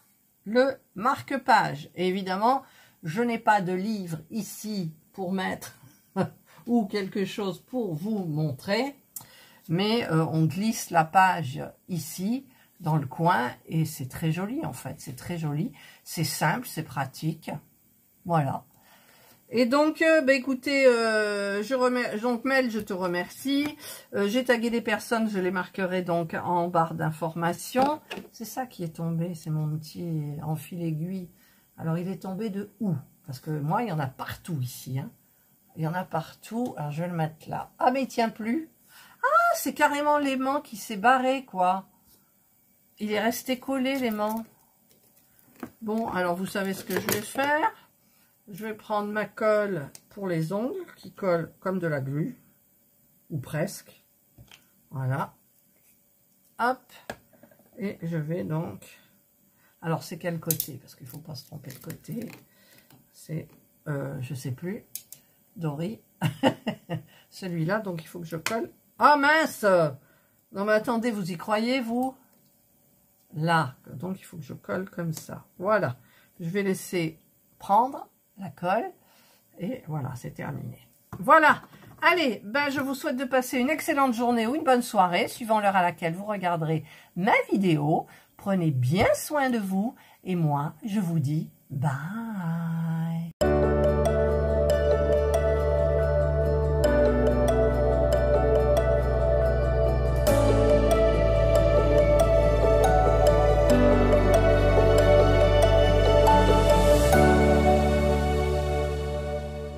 S1: le marque-page. Et évidemment, je n'ai pas de livre ici pour mettre ou quelque chose pour vous montrer, mais on glisse la page ici dans le coin et c'est très joli en fait, c'est très joli, c'est simple, c'est pratique, voilà. Et donc, bah écoutez, donc Mel, je te remercie. J'ai tagué des personnes, je les marquerai donc en barre d'informations. C'est ça qui est tombé, c'est mon petit en fil aiguille. Alors, il est tombé de où? Parce que moi, il y en a partout ici. Hein. Il y en a partout. Alors, je vais le mettre là. Ah, mais il tient plus. Ah, c'est carrément l'aimant qui s'est barré, quoi. Il est resté collé, l'aimant. Bon, alors, vous savez ce que je vais faire. Je vais prendre ma colle pour les ongles, qui colle comme de la glu. ou presque. Voilà. Hop. Et je vais donc... Alors, c'est quel côté? Parce qu'il ne faut pas se tromper de côté. C'est, je sais plus, Dory. Celui-là, donc il faut que je colle. Ah mince! Non mais attendez, vous y croyez, vous? Là, donc il faut que je colle comme ça. Voilà. Je vais laisser prendre la colle. Et voilà, c'est terminé. Voilà. Allez, ben je vous souhaite de passer une excellente journée ou une bonne soirée, suivant l'heure à laquelle vous regarderez ma vidéo. Prenez bien soin de vous. Et moi, je vous dis bye.